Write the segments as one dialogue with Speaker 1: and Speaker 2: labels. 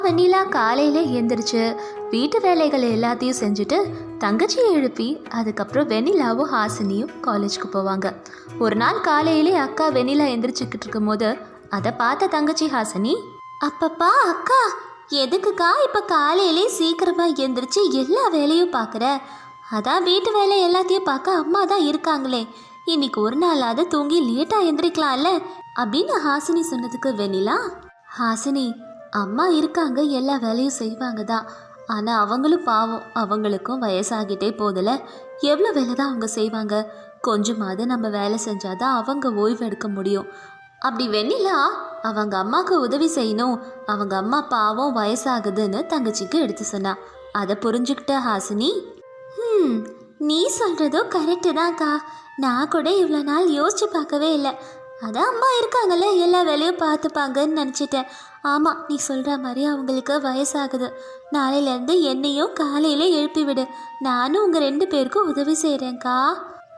Speaker 1: வெண்ணிலா காலையில் எந்திரிச்சு வீட்டு வேலைகள் எல்லாத்தையும் செஞ்சுட்டு தங்கச்சியை எழுப்பி அதுக்கப்புறம் வெண்ணிலாவும் ஹாசினியும் காலேஜுக்கு போவாங்க. ஒரு நாள் காலையிலே அக்கா வெண்ணிலா எந்திரிச்சுக்கிட்டு இருக்கும் போது அதை பார்த்த தங்கச்சி ஹாசினி, அப்பப்பா அக்கா, எதுக்குக்கா இப்போ காலையிலே சீக்கிரமாக எந்திரிச்சு எல்லா வேலையும் பார்க்குற? அதான் வீட்டு வேலை எல்லாத்தையும் பார்க்க அம்மா தான் இருக்காங்களே, இன்னைக்கு ஒரு நாளாவது தூங்கி லேட்டாக எந்திரிக்கலாம்ல அப்படின்னு ஹாசினி சொன்னதுக்கு வெண்ணிலா, ஹாசினி அம்மா இருக்காங்க, எல்லா வேலையும் செய்வாங்க தான், ஆனால் அவங்களும் பாவம், அவங்களுக்கும் வயசாகிட்டே போதில்ல, எவ்வளோ வேலை தான் அவங்க செய்வாங்க, கொஞ்சமாவது நம்ம வேலை செஞ்சாதான் அவங்க ஓய்வு எடுக்க முடியும். அப்படி வெண்ணிலா அவங்க அம்மாவுக்கு உதவி செய்யணும், அவங்க அம்மா பாவம் வயசாகுதுன்னு தங்கச்சிக்கு எடுத்து சொன்னா. அதை புரிஞ்சுக்கிட்ட ஹாசினி, நீ சொல்கிறதும் கரெக்டு தான்க்கா, நான் கூட இவ்வளோ நாள் யோசிச்சு பார்க்கவே இல்லை, அதான் அம்மா இருக்காங்கல்ல எல்லா வேலையும் பார்த்துப்பாங்கன்னு நினச்சிட்டேன். ஆமாம், நீ சொல்கிற மாதிரி அவங்களுக்கு வயசாகுது, நாளையிலேருந்து என்னையும் காலையில் எழுப்பி விடு, நானும் உங்கள் 2 பேருக்கும் உதவி செய்கிறேன்க்கா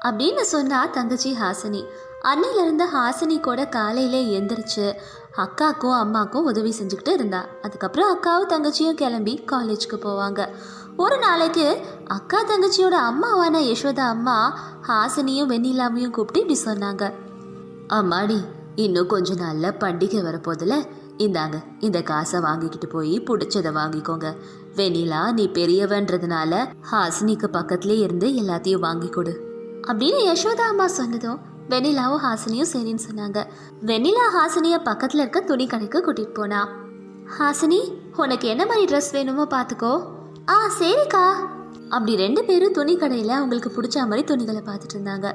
Speaker 1: அப்படின்னு சொன்னா தங்கச்சி ஹாசினி. அன்னையிலேருந்து ஹாசினி கூட காலையில் எந்திரிச்சு அக்காவுக்கும் அம்மாவுக்கும் உதவி செஞ்சுக்கிட்டு இருந்தா. அதுக்கப்புறம் அக்காவும் தங்கச்சியும் கிளம்பி காலேஜுக்கு போவாங்க. ஒரு நாளைக்கு அக்கா தங்கச்சியோட அம்மாவான யசோதா அம்மா ஹாசினியும் வெண்ணிலாவையும் கூப்பிட்டு இப்படி சொன்னாங்க, அம்மாடி, இன்னும் கொஞ்சம் நாள்ல பண்டிகை வரப்போதில்ல, இந்தாங்க இந்த காசை வாங்கிக்கிட்டு போய் பிடிச்சதை வாங்கிக்கோங்க. வெண்ணிலா நீ பெரியவன்றதுனால ஹாசினிக்கு பக்கத்துலேயே இருந்து எல்லாத்தையும் வாங்கி கொடு அப்படின்னு யசோதா அம்மா சொன்னதும் வெண்ணிலாவும் ஹாசினியும் சரின்னு சொன்னாங்க. வெண்ணிலா ஹாசினியை பக்கத்தில் இருக்க துணி கடைக்கு கூட்டிகிட்டு போனா. ஹாசினி, உனக்கு என்ன மாதிரி ட்ரெஸ் வேணுமோ பார்த்துக்கோ. சரிக்கா. அப்படி 2 பேரும் துணி கடையில் அவங்களுக்கு பிடிச்ச மாதிரி துணிகளை பார்த்துட்டு இருந்தாங்க.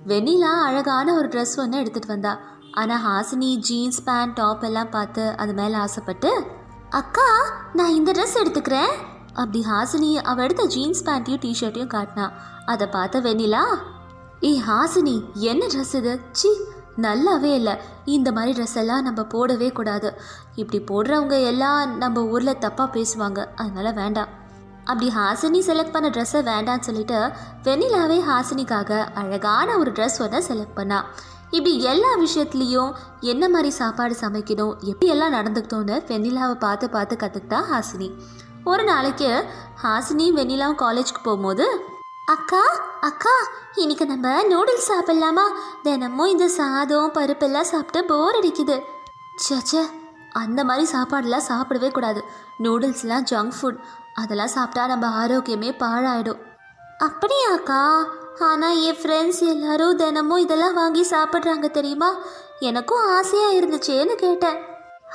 Speaker 1: வெண்ணிலா அழகான ஒரு ட்ரெஸ் ஒன்று எடுத்துகிட்டு வந்தா. ஆனால் ஹாசினி ஜீன்ஸ் பேண்ட் டாப் எல்லாம் பார்த்து அது மேலே ஆசைப்பட்டு, அக்கா நான் இந்த ட்ரெஸ் எடுத்துக்கிறேன் அப்படி ஹாசினி அவள் எடுத்த ஜீன்ஸ் பேண்ட்டையும் டிஷர்ட்டையும் காட்டினா. அதை பார்த்த வெண்ணிலா, ஹாசினி என்ன ட்ரெஸ் இது, சி நல்லாவே இல்லை, இந்த மாதிரி ட்ரெஸ் எல்லாம் நம்ம போடவே கூடாது, இப்படி போடுறவங்க எல்லாம் நம்ம ஊரில் தப்பாக பேசுவாங்க, அதனால் வேண்டாம் அப்படி ஹாசினி செலக்ட் பண்ண ட்ரெஸ்ஸை வேண்டான்னு சொல்லிட்டு வெண்ணிலாவே ஹாசினிக்காக அழகான ஒரு ட்ரெஸ் ஒன்று செலக்ட் பண்ணா. இப்படி எல்லா விஷயத்துலேயும் என்ன மாதிரி சாப்பாடு சமைக்கணும், எப்படி எல்லாம் நடந்துக்கிட்டோன்னு வெண்ணிலாவை பார்த்து பார்த்து கற்றுக்கிட்டா ஹாசினி. ஒரு நாளைக்கு ஹாசினி வெண்ணிலாவும் காலேஜுக்கு போகும்போது, அக்கா அக்கா இன்னைக்கு நம்ம நூடுல்ஸ் சாப்பிட்லாமா, தினமும் இந்த சாதம் பருப்பெல்லாம் சாப்பிட்டு போர் அடிக்குது. சச்சே, அந்த மாதிரி சாப்பாடெல்லாம் சாப்பிடவே கூடாது, நூடுல்ஸ்லாம் ஜங்க் ஃபுட், அதெல்லாம் சாப்பிட்டா நம்ம ஆரோக்கியமே பாழாயிடும். அப்படியாக்கா, ஆனால் என் ஃப்ரெண்ட்ஸ் எல்லாரும் தினமும் இதெல்லாம் வாங்கி சாப்பிட்றாங்க தெரியுமா, எனக்கும் ஆசையாக இருந்துச்சேன்னு கேட்டேன்.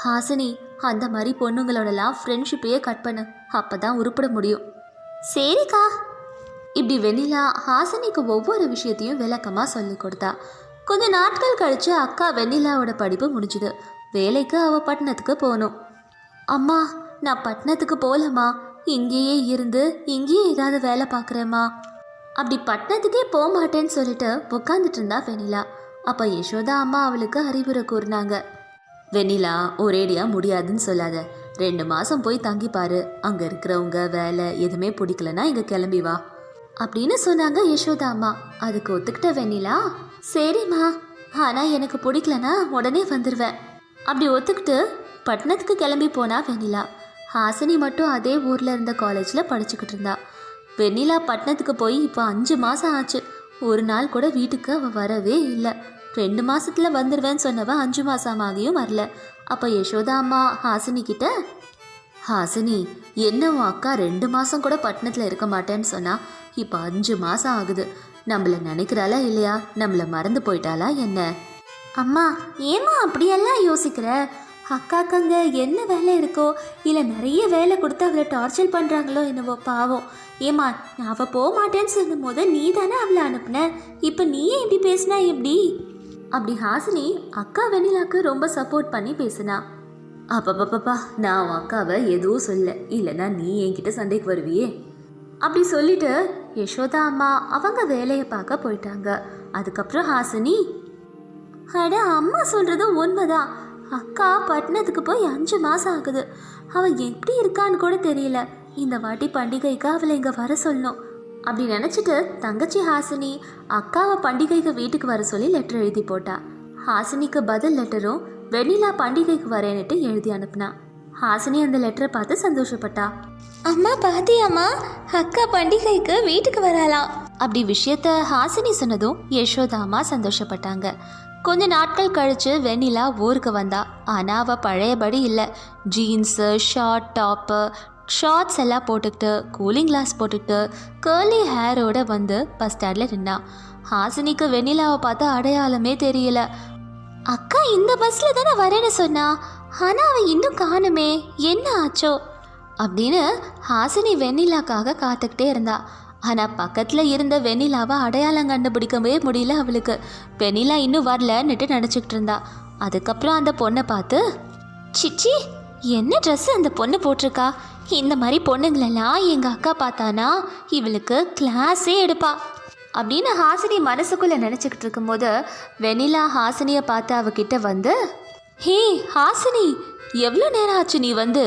Speaker 1: ஹாசினி, அந்த மாதிரி பொண்ணுங்களோடலாம் ஃப்ரெண்ட்ஷிப்பையே கட் பண்ணு, அப்போ தான் உருப்பிட முடியும். சரிக்கா. இப்படி வெண்ணிலா ஹாசினிக்கு ஒவ்வொரு விஷயத்தையும் விளக்கமாக சொல்லி கொடுத்தா. கொஞ்ச நாட்கள் கழித்து அக்கா வெண்ணிலாவோட படிப்பு முடிஞ்சுது. வேலைக்கு அவள் பட்டணத்துக்கு போகணும். அம்மா நான் பட்டணத்துக்கு போகலம்மா, இங்கேயே இருந்து இங்கேயே ஏதாவது வேலை பார்க்குறேம்மா. அப்படி பட்டணத்துக்கே போக மாட்டேன்னு சொல்லிட்டு உட்காந்துட்டு இருந்தா வெண்ணிலா. அப்போ யசோதா அம்மா அவளுக்கு அறிவுரை கூறினாங்க, வெண்ணிலா ஒரேடியாக முடியாதுன்னு சொல்லாத, 2 மாதம் போய் தங்கிப்பாரு, அங்கே இருக்கிறவங்க வேலை எதுவுமே பிடிக்கலன்னா இங்கே கிளம்பி வா அப்படின்னு சொன்னாங்க யசோதா அம்மா. அதுக்கு ஒத்துக்கிட்ட வெண்ணிலா, சரிம்மா, ஆனால் எனக்கு பிடிக்கலன்னா உடனே வந்துடுவேன் அப்படி ஒத்துக்கிட்டு பட்டணத்துக்கு கிளம்பி போனா வெண்ணிலா. ஹாசினி மட்டும் அதே ஊரில் இருந்த காலேஜில் படிச்சுக்கிட்டு இருந்தா. வெண்ணிலா பட்டணத்துக்கு போய் இப்போ 5 மாதம் ஆச்சு. ஒரு நாள் கூட வீட்டுக்கு அவள் வரவே இல்லை. 2 மாதத்தில் வந்துடுவேன்னு சொன்னவ 5 மாதம் ஆகியும் வரல. அப்போ யசோதா அம்மா ஹாசினி கிட்ட, ஹாசினி என்ன உன் அக்கா 2 மாதம் கூட பட்டணத்தில் இருக்க மாட்டேன்னு சொன்னா, இப்போ 5 மாதம் ஆகுது, நம்மளை நினைக்கிறாளா இல்லையா, நம்மளை மறந்து போயிட்டாளா என்ன? அம்மா ஏம்மா அப்படியெல்லாம் யோசிக்கிற, அக்காக்கங்க என்ன வேலை இருக்கோ இல்லை நிறைய வேலை கொடுத்து அவளை டார்ச்சர் பண்ணுறாங்களோ என்னவோ பாவம். ஏம்மா நான் அவள் போக மாட்டேன்னு சொல்லும் போது நீ தானே அவளை அனுப்புன, இப்போ நீயே இப்படி பேசினா எப்படி அப்படி ஹாசினி அக்கா வெண்ணிலாக்கு ரொம்ப சப்போர்ட் பண்ணி பேசினா. அப்பப்பப்பா, நான் உன் அக்காவை எதுவும் சொல்ல, இல்லைன்னா நீ என்கிட்ட சண்டைக்கு வருவியே அப்படி சொல்லிட்டு யசோதா அம்மா அவங்க வேலையை பார்க்க போயிட்டாங்க. அதுக்கப்புறம் ஹாசினி, அட அம்மா சொல்கிறது உண்மைதான், அக்கா பட்டணத்துக்கு போய் 5 மாதம் ஆகுது, அவள் எப்படி இருக்கான்னு கூட தெரியல, இந்த வாட்டி பண்டிகைக்கு அவளை இங்கே வர சொல்லணும் அப்படி நினச்சிட்டு தங்கச்சி ஹாசினி அக்காவை பண்டிகைக்கு வீட்டுக்கு வர சொல்லி லெட்டர் எழுதி போட்டா. ஹாசினிக்கு பதில் லெட்டரும் வெண்ணிலா பண்டிகைக்கு வரேன்னுட்டு எழுதி அனுப்புனா. ஹாசினி அந்த லெட்டரை பார்த்து சந்தோஷப்பட்டா. அம்மா பாத்தியாம்மா, அக்கா பண்டிகைக்கு வீட்டுக்கு வரலாம் அப்படி விஷயத்த ஹாசினி சொன்னதும் யசோதா அம்மா சந்தோஷப்பட்டாங்க. கொஞ்ச நாட்கள் கழிச்சு வெண்ணிலா ஊருக்கு வந்தா. ஆனால் அவள் பழையபடி இல்லை. ஜீன்ஸு, ஷார்ட் டாப்பு, ஷார்ட்ஸ் எல்லாம் போட்டுக்கிட்டு, கூலிங் கிளாஸ் போட்டுக்கிட்டு, கேர்லி ஹேரோட வந்து பஸ் ஸ்டாண்டில் நின்னா. ஹாசினிக்கு வெண்ணிலாவை பார்த்து அடையாளமே தெரியல. அக்கா இந்த பஸ்ஸில் தானே வரேன்னு சொன்னா, ஆனால் அவன் இன்னும் காணுமே, என்ன ஆச்சோ அப்படின்னு ஹாசினி வெண்ணிலாக்காக காத்துக்கிட்டே இருந்தா. ஆனால் பக்கத்தில் இருந்த வெண்ணிலாவை அடையாளம் கண்டுபிடிக்கவே முடியல அவளுக்கு. வெண்ணிலா இன்னும் வரலன்னுட்டு நினச்சிக்கிட்டு இருந்தா. அதுக்கப்புறம் அந்த பொண்ணை பார்த்து, சிச்சி என்ன ட்ரெஸ்ஸு அந்த பொண்ணு போட்டிருக்கா, இந்த மாதிரி பொண்ணுங்களெல்லாம் எங்கள் அக்கா பார்த்தானா இவளுக்கு கிளாஸே எடுப்பா அப்படின்னு ஹாசினி மனசுக்குள்ளே நினச்சிக்கிட்டு இருக்கும்போது வெண்ணிலா ஹாசினியை பார்த்து அவகிட்ட வந்து, ஹே ஹாசினி, எவ்வளோ நேரம் ஆச்சு நீ வந்து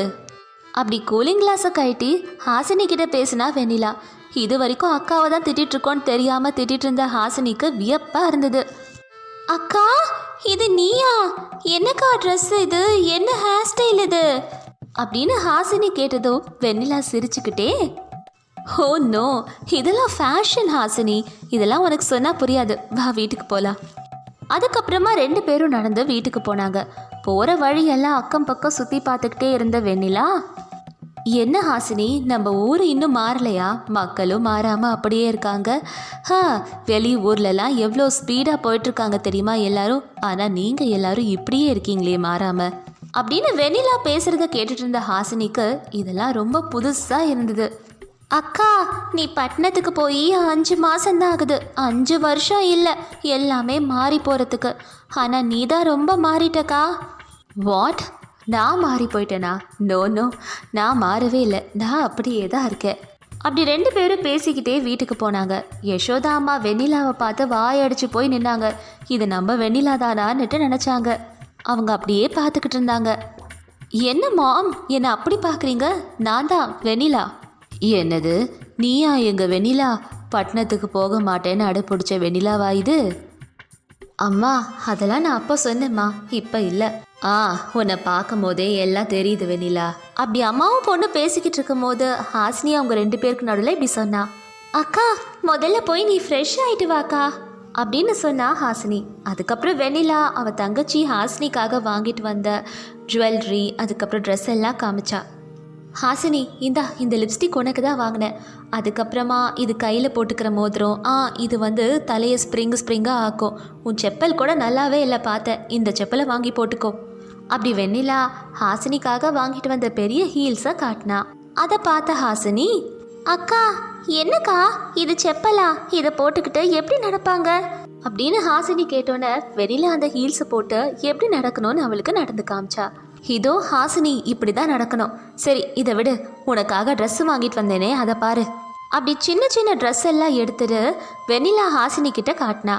Speaker 1: அப்படி கூலிங் கிளாஸை கழட்டி ஹாசினி கிட்ட பேசினா வெண்ணிலா. இது வரைக்கும் அக்காவை தான் திட்டிகிட்டு இருக்கோன்னு தெரியாமல் திட்டிகிட்டு இருந்த ஹாசினிக்கு வியப்பாக இருந்தது. அக்கா இது நீயா, என்னக்கா ட்ரெஸ் இது, என்ன ஹேர் ஸ்டைல் இது அப்படின்னு ஹாசினி கேட்டதோ வெண்ணிலா சிரிச்சுக்கிட்டே, ஓ நோ, இதெல்லாம் ஃபேஷன் ஹாசினி, இதெல்லாம் உனக்கு சொன்னால் புரியாது, வா வீட்டுக்கு போகலாம். அதுக்கப்புறமா 2 பேரும் நடந்து வீட்டுக்கு போனாங்க. போகிற வழியெல்லாம் அக்கம் பக்கம் சுற்றி பார்த்துக்கிட்டே இருந்த வெண்ணிலா, என்ன ஹாசினி, நம்ம ஊர் இன்னும் மாறலையா, மக்களும் மாறாமல் அப்படியே இருக்காங்க. வெளி ஊர்லலாம் எவ்வளோ ஸ்பீடாக போயிட்டுருக்காங்க தெரியுமா எல்லாரும், ஆனால் நீங்கள் எல்லாரும் இப்படியே இருக்கீங்களே மாறாமல் அப்படின்னு வெண்ணிலா பேசுகிறத கேட்டுட்டு இருந்த ஹாசினிக்கு இதெல்லாம் ரொம்ப புதுசாக இருந்தது. அக்கா நீ பட்டணத்துக்கு போய் 5 மாதம்தான் ஆகுது, 5 வருஷம் இல்லை எல்லாமே மாறி போகிறதுக்கு. ஆனால் நீ தான் ரொம்ப மாறிட்டக்கா. வாட், நான் மாறி போயிட்டேனா? நோ நோ, நான் மாறவே இல்லை, நான் அப்படியே தான் இருக்கேன். அப்படி 2 பேரும் பேசிக்கிட்டே வீட்டுக்கு போனாங்க. யசோதா அம்மா வெண்ணிலாவை பார்த்து வாயடிச்சு போய் நின்னாங்க. இது நம்ம வெண்ணிலா தானான்னுட்டு நினச்சாங்க. அவங்க அப்படியே பார்த்துக்கிட்டு இருந்தாங்க. என்ன மாம், என்னை அப்படி பார்க்குறீங்க? நான் தான் வெண்ணிலா. என்னது, நீயா எங்கள் வெண்ணிலா? பட்டணத்துக்கு போக மாட்டேன்னு அடைப்பிடிச்ச வெண்ணிலாவா இது? அம்மா அதெல்லாம் நான் அப்போ சொன்னேம்மா, இப்போ இல்லை. உன்னை பார்க்கும் போதே எல்லாம் தெரியுது வெண்ணிலா. அப்படி அம்மாவும் பொண்ணு பேசிக்கிட்டு இருக்கும் போது ஹாசினி அவங்க 2 பேருக்கு நடுவில் இப்படி சொன்னா, அக்கா முதல்ல போய் நீ ஃப்ரெஷ் ஆகிட்டு வாக்கா அப்படின்னு சொன்னா ஹாசினி. அதுக்கப்புறம் வெண்ணிலா அவள் தங்கச்சி ஹாசினிக்காக வாங்கிட்டு வந்த ஜுவல்லரி, அதுக்கப்புறம் ட்ரெஸ் எல்லாம் காமிச்சா. ஹாசினி இந்தா, இந்த லிப்ஸ்டிக் உனக்கு தான் வாங்கினேன். அதுக்கப்புறமா இது கையில் போட்டுக்கிற மோதிரம், இது வந்து தலையை ஸ்ப்ரிங்காக ஆக்கும். உன் செப்பல் கூட நல்லாவே இல்லை பார்த்தேன், இந்த செப்பலை வாங்கி போட்டுக்கோ. அப்படி வெண்ணிலா ஹாசினிக்காக வாங்கிட்டு வந்த பெரிய ஹீல்ஸை காட்டினா. அதை பார்த்த ஹாசினி, அக்கா என்னக்கா இது செப்பலா, இதை போட்டுக்கிட்டு எப்படி நடப்பாங்க அப்படின்னு ஹாசினி கேட்டோன்னே வெண்ணிலா அந்த ஹீல்ஸை போட்டு எப்படி நடக்கணும்னு அவளுக்கு நடந்து காமிச்சா. இதோ ஹாசினி, இப்படி தான் நடக்கணும். சரி இதை விடு, உனக்காக ட்ரெஸ்ஸு வாங்கிட்டு வந்தேனே அதை பாரு. அப்படி சின்ன சின்ன ட்ரெஸ் எல்லாம் எடுத்துட்டு வெண்ணிலா ஹாசினி கிட்ட காட்டினா.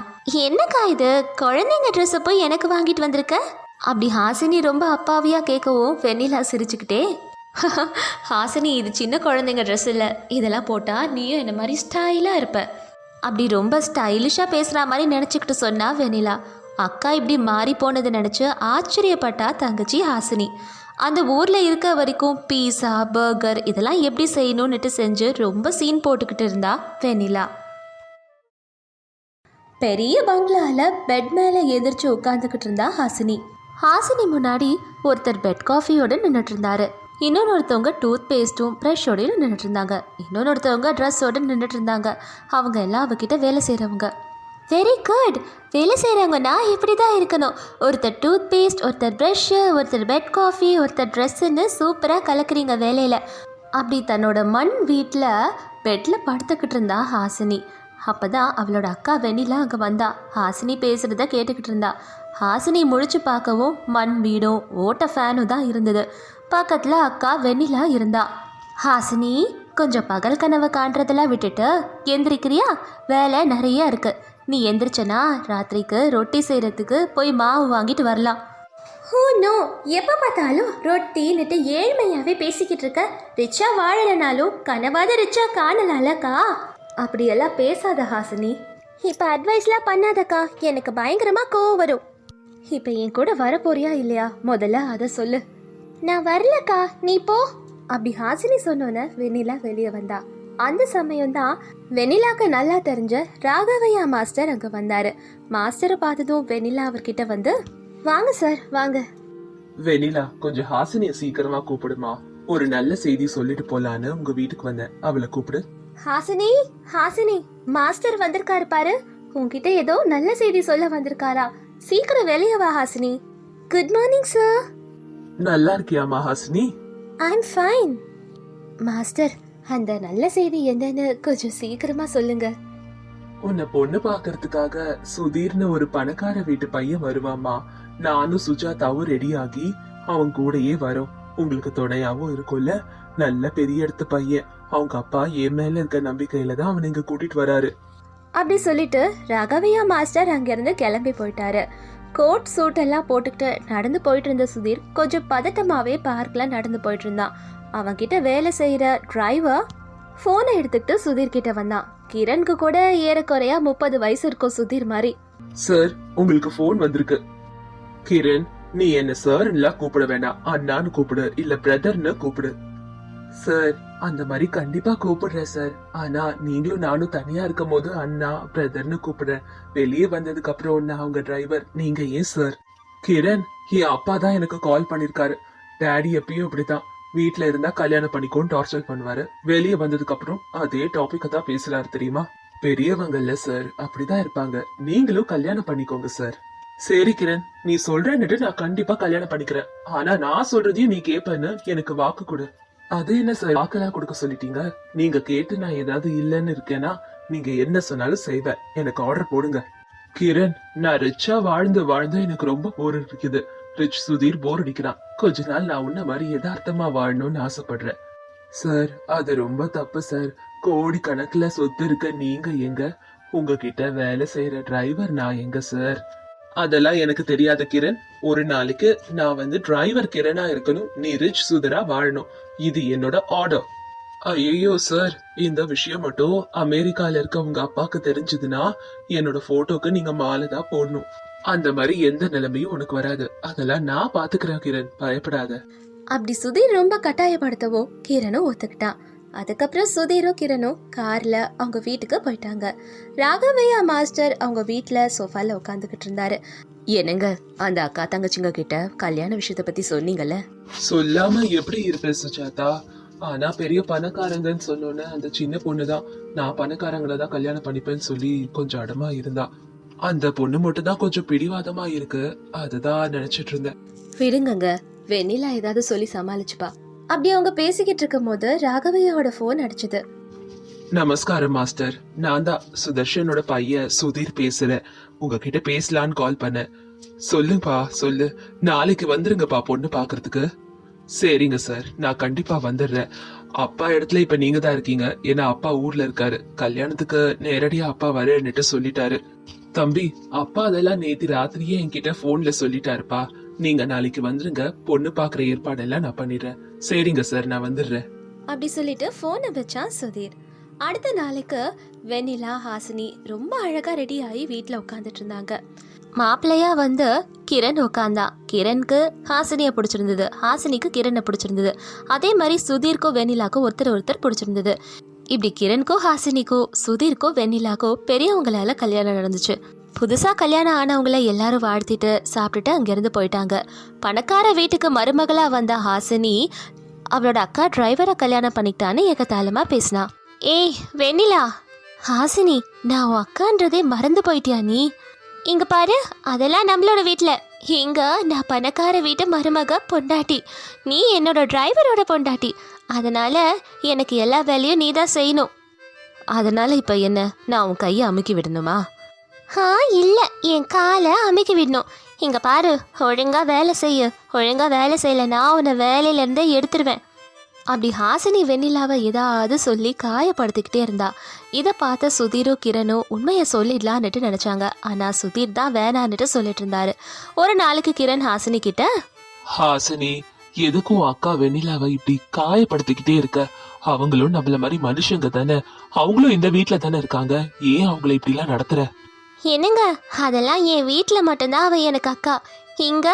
Speaker 1: என்னக்கா இது, குழந்தைங்க ட்ரெஸ்ஸை போய் எனக்கு வாங்கிட்டு வந்திருக்க அப்படி ஹாசினி ரொம்ப அப்பாவியாக கேட்கவும் வெண்ணிலா சிரிச்சுக்கிட்டே, ஹாசினி இது சின்ன குழந்தைங்க ட்ரெஸ் இல்லை, இதெல்லாம் போட்டால் நீயும் என்ன மாதிரி ஸ்டைலாக இருப்ப அப்படி ரொம்ப ஸ்டைலிஷாக பேசுகிற மாதிரி நினச்சிக்கிட்டு சொன்னா வெண்ணிலா. அக்கா இப்படி மாறி போனதை நினச்சி ஆச்சரியப்பட்டா தங்கச்சி ஹாசினி. அந்த ஊரில் இருக்க வரைக்கும் பீஸா, பர்கர் இதெல்லாம் எப்படி செய்யணும்னுட்டு செஞ்சு ரொம்ப சீன் போட்டுக்கிட்டு இருந்தா வெண்ணிலா. பெரிய பங்களாவில் பெட் மேலே எதிர்த்து உட்காந்துக்கிட்டு இருந்தா ஹாசினி. ஹாசினி முன்னாடி ஒருத்தர் பெட் காஃபியோடு நின்றுட்டு இருந்தாரு. இன்னொருத்தவங்க டூத் பேஸ்ட்டும் ப்ரஷோடையும் நின்றுட்டு இருந்தாங்க. இன்னொருத்தவங்க ட்ரெஸ்ஸோடு நின்றுட்டு இருந்தாங்க. அவங்க எல்லாம் அவகிட்ட வேலை செய்கிறவங்க. வெரி குட், வேலை செய்கிறவங்கன்னா இப்படி தான் இருக்கணும். ஒருத்தர் டூத் பேஸ்ட், ஒருத்தர் ப்ரஷ்ஷு, ஒருத்தர் பெட் காஃபி, ஒருத்தர் ட்ரெஸ்ஸுன்னு சூப்பராக கலக்குறீங்க வேலையில் அப்படி தன்னோட மண் வீட்டில் பெட்டில் படுத்துக்கிட்டு இருந்தா ஹாசினி. அப்போ தான் அவளோட அக்கா வெண்ணிலா அங்கே வந்தா. ஹாசினி பேசுகிறத கேட்டுக்கிட்டு இருந்தா. ஹாசினி முழிச்சு பார்க்கவும் மண் வீடும் ஓட்ட ஃபேனும் தான் இருந்தது. பக்கத்தில் அக்கா வெண்ணிலா இருந்தா. ஹாசினி கொஞ்சம் பகல் கனவை காண்றதெல்லாம் விட்டுட்டு எந்திரிக்கிறியா? வேலை நிறைய இருக்குது. நீ எந்திரிச்சனா ராத்திரிக்கு ரொட்டி செய்கிறதுக்கு போய் மாவு வாங்கிட்டு வரலாம். ஓ நோ, எப்போ பார்த்தாலும் ரொட்டின்னுட்டு ஏழ்மையாகவே பேசிக்கிட்டு இருக்க. ரிச்சா வாழலைனாலும் கனவாத ரிச்சா காணலாம்லக்கா. அப்படியெல்லாம் பேசாத ஹாசினி. இப்போ அட்வைஸ்லாம் பண்ணாதக்கா, எனக்கு பயங்கரமாக கோவம் வரும். இப்போ என் கூட வரப்போறியா இல்லையா? முதல்ல அதை சொல்லு. நான் வரலக்கா, நீ போ அப்படி ஹாசினி சொன்னோன்னே வெண்ணிலா வெளியே வந்தா. அந்த சமயம்தான் வெண்ணிலாக்கு நல்லா தெரிஞ்ச ராகவையா மாஸ்டர் அங்கே வந்தாரு. மாஸ்டரை பார்த்ததும் வெண்ணிலா அவர்கிட்ட வந்து, வாங்க சார் வாங்க.
Speaker 2: வெண்ணிலா, கொஞ்சம் ஹாசினிய சீக்கிரமா கூப்பிடுமா. ஒரு நல்ல செய்தி சொல்லிட்டு போலான்னு உங்க வீட்டுக்கு வந்தேன், அவளை கூப்பிடு.
Speaker 1: ஹாசினி, ஹாசினி, மாஸ்டர் வந்திருக்காரு பாரு. உன்கிட்ட ஏதோ நல்ல செய்தி சொல்ல வந்திருக்காரா, சீக்கிரம் வெளியே வா ஹாசினி. Good morning sir.
Speaker 2: நல்லா இருக்கியாமா ஹாசினி?
Speaker 1: I'm fine. மாஸ்டர், அந்த நல்ல செய்தி என்னன்னு கொஞ்சம் சீக்கிரமா சொல்லுங்க.
Speaker 2: உன்னை பொண்ணு பாக்குறதுக்காக சுதீர்னு ஒரு பணக்கார வீட்டு பையன் வருவாமா. நானும் சுஜாதாவும் ரெடி ஆகி அவன் கூடயே வரோம். உங்களுக்கு துணையாவும் இருக்கும்ல. நல்ல பெரிய இடத்து பையன். அவங்க அப்பா என் மேல இருக்க நம்பிக்கையில தான் அவன் இங்க கூட்டிட்டு வராரு.
Speaker 1: அப்படி சொல்லிட்டு ராகவையா மாஸ்டர் அங்கிருந்து கிளம்பி போயிட்டாரு. கோட் சூட் எல்லாம் போட்டுக்கிட்டு நடந்து போயிட்டு இருந்த சுதீர் கொஞ்சம் பதட்டமாவே பார்க்ல நடந்து போயிட்டு இருந்தான். அவன் கிட்ட வேலை செய்யற டிரைவர் போனை எடுத்துக்கிட்டு சுதீர் கிட்ட வந்தான். கிரணுக்கு கூட ஏறக்குறையா 30 வயசு இருக்கும் சுதீர் மாதிரி.
Speaker 2: சார், உங்களுக்கு போன் வந்திருக்கு. கிரண், நீ என்ன சார்ன்னு கூப்பிட வேண்டாம், அண்ணான்னு கூப்பிடு, இல்ல பிரதர்னு கூப்பிடு. சார், அந்த மாதிரி கண்டிப்பா கூப்பிடுறேன் சார். ஆனா நீங்களும் நானும் தனியா இருக்கும் போது அண்ணா பிரதர்னு கூப்பிடுறேன். வெளியே வந்ததுக்கு அப்புறம் நான் அவங்க டிரைவர், நீங்க ஏன் சார்? கிரண், என் அப்பா தான் எனக்கு கால் பண்ணிருக்காரு. டாடி எப்பயும் இப்படிதான், வீட்டுல இருந்தா கல்யாணம் பண்ணிக்கோன்னு டார்ச்சர் பண்ணுவாரு. வெளியே வந்ததுக்கு அப்புறம் அதே டாபிக் தான் பேசுறாரு தெரியுமா? பெரியவங்கல்ல சார், அப்படிதான் இருப்பாங்க. நீங்களும் கல்யாணம் பண்ணிக்கோங்க சார். சரி கிரண், நீ சொல்றேன்னுட்டு நான் கண்டிப்பா கல்யாணம் பண்ணிக்கிறேன். ஆனா நான் சொல்றதையும் நீ கேப்பன்னு எனக்கு வாக்கு கொடு. அது என்ன சார், வாக்கெல்லாம் கொடுக்க சொல்லிட்டீங்க? நீங்க கேட்டு நான் ஏதாவது இல்லன்னு இருக்கேன்னா நீங்க என்ன சொன்னாலும் செய்வேன். எனக்கு ஆர்டர் போடுங்க. கிரண், நான் ரிச்சா வாழ்ந்து வாழ்ந்து எனக்கு ரொம்ப போர் இருக்குது. ரிச் சுதீர் போர் அடிக்கிறான். கொஞ்ச நாள் நான் உன்ன மாதிரி யதார்த்தமா வாழணும்னு ஆசைப்படுறேன். சார், அது ரொம்ப தப்பு சார். கோடி கணக்குல சொத்து இருக்க நீங்க எங்க? உங்ககிட்ட வேலை செய்யற டிரைவர் நான் எங்க சார்? அதெல்லாம் எனக்கு தெரியாத கிரண். ஒரு நாளைக்கு நான் வந்து டிரைவர் கிரணா இருக்கணும், நீ ரிச் சுதரா வாழணும். இது என்னோட ஆர்டர். ஐயோ சார், இந்த விஷயம் மட்டும் அமெரிக்கால இருக்க உங்க அப்பாக்கு தெரிஞ்சதுன்னா என்னோட போட்டோக்கு நீங்க மாலை தான் போடணும். அந்த மாதிரி எந்த நிலைமையும் உனக்கு வராது. அதெல்லாம் நான் பாத்துக்கிறேன் கிரண், பயப்படாத.
Speaker 1: அப்படி சுதீர் ரொம்ப கட்டாயப்படுத்தவோ கிரணும் ஒத்துக்கிட்டான். அதுக்கப்புறம் சுதீரும் கிரணும் கார்ல அவங்க வீட்டுக்கு போயிட்டாங்க. ராகவையா மாஸ்டர் அவங்க வீட்டுல சோஃபால உட்காந்துக்கிட்டு இருந்தாரு. என்னங்க, அந்த அக்கா தங்கச்சிங்க கிட்ட கல்யாண விஷயத்த பத்தி சொன்னீங்கல்ல?
Speaker 2: சொல்லாம எப்படி இருப்பேன் சுஜாதா? ஆனா பெரிய பணக்காரங்கன்னு சொன்னோன்னு அந்த சின்ன பொண்ணுதான் நான் பணக்காரங்களை தான் கல்யாணம் பண்ணிப்பேன்னு சொல்லி கொஞ்சம் அடமா இருந்தா. அந்த பொண்ணு மட்டும் தான் கொஞ்சம் பிடிவாதமா இருக்கு. அதுதான் நினைச்சிட்டு இருந்தேன்.
Speaker 1: விடுங்கங்க, வெண்ணிலா ஏதாவது சொல்லி சமாளிச்சுப்பா. அப்படி அவங்க பேசிக்கிட்டு இருக்கும் போது ராகவையோட போன் அடிச்சது.
Speaker 2: நமஸ்காரம் மாஸ்டர், நான் தான் சுதர்ஷனோட பையன் சுதீர் பேசுறேன். உங்ககிட்ட பேசலான்னு கால் பண்ணேன். சொல்லுப்பா சொல்லு. நாளைக்கு வந்துருங்கப்பா பொண்ணு பாக்குறதுக்கு. சரிங்க சார், நான் கண்டிப்பா வந்துடுறேன். அப்பா இடத்துல இப்ப நீங்க தான் இருக்கீங்க. ஏன்னா அப்பா ஊர்ல இருக்காரு. கல்யாணத்துக்கு நேரடியா அப்பா வரேன்னுட்டு சொல்லிட்டாரு. தம்பி, அப்பா அதெல்லாம் நேத்து ராத்திரியே என்கிட்ட போன்ல சொல்லிட்டாருப்பா. நீங்க நாளைக்கு வந்துருங்க, பொண்ணு பாக்குற ஏற்பாடெல்லாம் நான் பண்ணிடுறேன். சரிங்க சார், நான் வந்துடுறேன்.
Speaker 1: அப்படி சொல்லிட்டு போனை வச்சான் சுதீர். அடுத்த நாளைக்கு வெண்ணிலா ஹாசினி ரொம்ப அழகா ரெடி ஆகி வீட்டுல உட்காந்துட்டு இருந்தாங்க. மாப்பிள்ளையா வந்து கிரண் உட்காந்தான். கிரணுக்கு ஹாசினியை பிடிச்சிருந்தது, ஹாசினிக்கு கிரனை பிடிச்சிருந்தது. அதே மாதிரி சுதீர்க்கும் வெண்ணிலாக்கும் ஒருத்தர் பிடிச்சிருந்தது. இப்படி கிரணுக்கோ ஹாசினிக்கோ சுதீர்க்கோ வெண்ணிலாக்கோ பெரியவங்களால கல்யாணம் நடந்துச்சு. புதுசா கல்யாணம் ஆனவங்கள எல்லாரும் வாழ்த்திட்டு சாப்பிட்டுட்டு அங்கிருந்து போயிட்டாங்க. பணக்கார வீட்டுக்கு மருமகளா வந்த ஹாசினி அவளோட அக்கா டிரைவரை கல்யாணம் பண்ணிக்கிட்டான்னு ஏகத்தாளமா பேசினா. ஏய் வெண்ணிலா, ஹாசினி, நான் உன் அக்கான்றதே மறந்து போயிட்டியா நீ? இங்க பாரு, அதெல்லாம் நம்மளோட வீட்டுல. இங்க நான் பணக்கார வீட்டு மருமக பொண்டாட்டி, நீ என்னோட டிரைவரோட பொண்டாட்டி. அதனால எனக்கு எல்லா வேலையும் நீ தான் செய்யணும். அதனால இப்ப என்ன, நான் உன் கையை அமுக்கி விடணுமா? இல்ல, என் காலை அமுக்கி விடணும். இங்க பாரு, ஒழுங்கா வேலை செய்ய. ஒழுங்கா வேலை செய்யலைன்னா உன்னை வேலையில இருந்தே எடுத்துருவேன். அப்படி ஹாசினி வெண்ணிலாவை ஏதாவது சொல்லி காயப்படுத்திக்கிட்டே இருந்தா. இதை பார்த்த சுதீரும் கிரணும் உண்மையை சொல்லிடலான்னுட்டு நினைச்சாங்க. ஆனா சுதீர் தான் வேணான்னுட்டு சொல்லிட்டு இருந்தாரு. ஒரு நாளைக்கு கிரண் ஹாசினி கிட்ட,
Speaker 2: ஹாசினி, எதுக்கும் அக்கா வெண்ணிலாவை இப்படி காயப்படுத்திக்கிட்டே இருக்க? அவங்களும் நம்மள மாதிரி மனுஷங்க தானே, அவங்களும் இந்த வீட்டுல தானே இருக்காங்க. ஏன் அவங்கள இப்படி எல்லாம் நடத்துற?
Speaker 1: என்னங்க, அதெல்லாம் என் வீட்டுல மட்டும்தான் அவ எனக்கு அக்கா. இங்க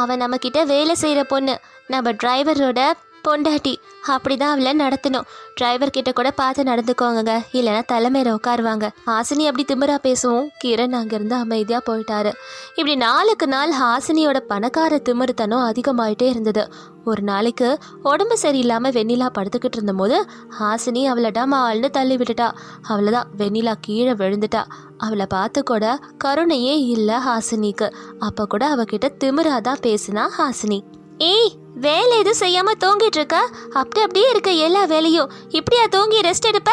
Speaker 1: அவ நம்ம கிட்ட வேலை செய்யற பொண்ணு. நம்ம டிரைவரோட பொண்டாட்டி, அப்படிதான் அவளை நடத்தணும். டிரைவர் கிட்ட கூட பார்த்து நடந்துக்கோங்க, இல்லைன்னா தலைமையில உட்காருவாங்க. ஹாசினி அப்படி திமிரா பேசவும் கிரண் அங்கேருந்து அமைதியாக போயிட்டாரு. இப்படி நாளுக்கு நாள் ஹாசினியோட பணக்கார திமிருத்தனம் அதிகமாயிட்டே இருந்தது. ஒரு நாளைக்கு உடம்பு சரியில்லாமல் வெண்ணிலா படுத்துக்கிட்டு இருந்தபோது ஹாசினி அவளை டமால்னு தள்ளி விட்டுட்டா. அவ்வளோதான், வெண்ணிலா கீழே விழுந்துட்டா. அவளை பார்த்து கூட கருணையே இல்லை ஹாசினிக்கு. அப்போ கூட அவகிட்ட திமிரா தான் பேசினா ஹாசினி. ஏய், வேலை எதுவும் செய்யாம தூங்கிட்டு இருக்க? அப்படியே இருக்க எல்லா வேலையும். இப்படியா தூங்கி ரெஸ்ட் எடுப்ப?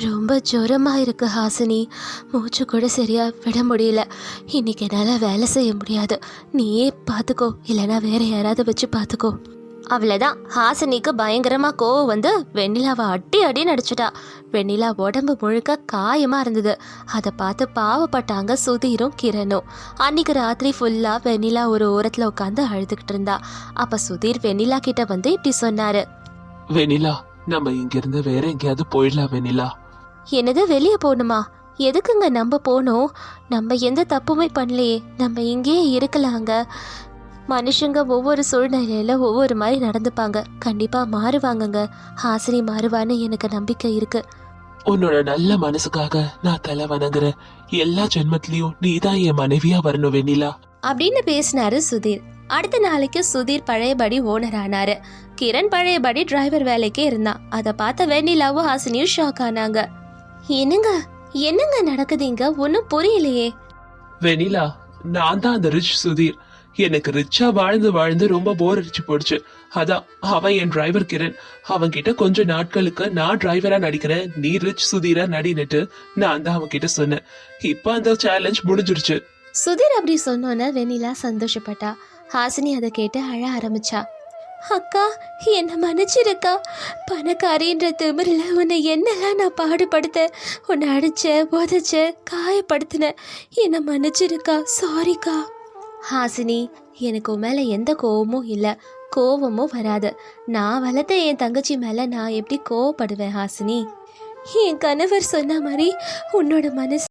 Speaker 1: ரொம்ப ஜுரமா இருக்கு ஹாசினி, மூச்சு கூட சரியா விட முடியல. இன்னைக்கு என்னால் வேலை செய்ய முடியாது, நீயே பார்த்துக்கோ, இல்லைன்னா வேற யாராவது வச்சு பார்த்துக்கோ. அவ்வளோதான், ஹாசினிக்கு பயங்கரமாக கோவம் வந்து வெண்ணிலாவை அடி நடிச்சிட்டா. வெண்ணிலா உடம்பு முழுக்க காயமாக இருந்தது. அதை பார்த்து பாவப்பட்டாங்க சுதீரும் கிரணும். அன்னைக்கு ராத்திரி ஃபுல்லாக வெண்ணிலா ஒரு ஓரத்தில் உட்காந்து அழுதுகிட்டு இருந்தா. அப்போ சுதீர் வெண்ணிலா கிட்ட வந்து இப்படி சொன்னாரு.
Speaker 2: வெண்ணிலா, நம்ம இங்கிருந்து வேற எங்கேயாவது போயிடலாம் வெண்ணிலா.
Speaker 1: என்னது, வெளியே போகணுமா? எதுக்குங்க நம்ம போகணும்? நம்ம எந்த தப்புமே பண்ணலையே, நம்ம இங்கேயே இருக்கலாங்க. மனுஷங்க ஒவ்வொரு சூழ்நிலையில ஒவ்வொரு மாதிரி நடந்துப்பாங்க, கண்டிப்பா மாறுவாங்கங்க. ஹாசினி மாறுவான்னு எனக்கு நம்பிக்கை இருக்கு.
Speaker 2: உன்னோட நல்ல மனசுக்காக நான் தலை வணங்குறேன். எல்லா ஜென்மத்திலயும் நீதான் என் மனைவியா வரணும் வெண்ணிலா
Speaker 1: அப்படின்னு பேசினாரு சுதீர். அடுத்த நாளைக்கு சுதீர் பழையபடி ஓனர் ஆனாரு. கிரண் பழையபடி டிரைவர் வேலைக்கே இருந்தான். அதை பார்த்த வெண்ணிலாவும் ஹாசினியும் ஷாக் ஆனாங்க. என்னங்க நடக்குதுங்க? ஒன்னும் புரியலையே.
Speaker 2: வெண்ணிலா, நான் தான் அந்த ரிச் சுதீர். எனக்கு ரிச்சா வாழ்ந்து ரொம்ப போர் அடிச்சு போடுச்சு. அதான் அவன் என் டிரைவர் கிரண். அவன் கிட்ட கொஞ்ச நாட்களுக்கு நான் டிரைவரா நடிக்கிறேன், நீ ரிச் சுதீரா நடினுட்டு நான் தான் அவன் கிட்ட சொன்னேன். இப்ப அந்த சேலஞ்ச் முடிஞ்சிருச்சு.
Speaker 1: சுதீர் அப்படி சொன்னோன்னு வெண்ணிலா சந்தோஷப்பட்டா. ஹாசினி அதை கேட்டு அழ ஆரம்பிச்சா. அக்கா, என்னை மன்னிச்சிருக்கா. பணக்காரின்ற திமிரில் உன்னை என்னெல்லாம் நான் பாடுபடுத்த, உன்னை அடிச்ச உதச்ச காயப்படுத்தினேன். என்னை மன்னிச்சிருக்கா, சாரிக்கா. ஹாசினி, எனக்கு உன் மேலே எந்த கோவமும் இல்லை, கோவமும் வராது. நான் வளர்த்த என் தங்கச்சி மேலே நான் எப்படி கோவப்படுவேன் ஹாசினி? என் கணவர் சொன்ன மாதிரி உன்னோட மனசு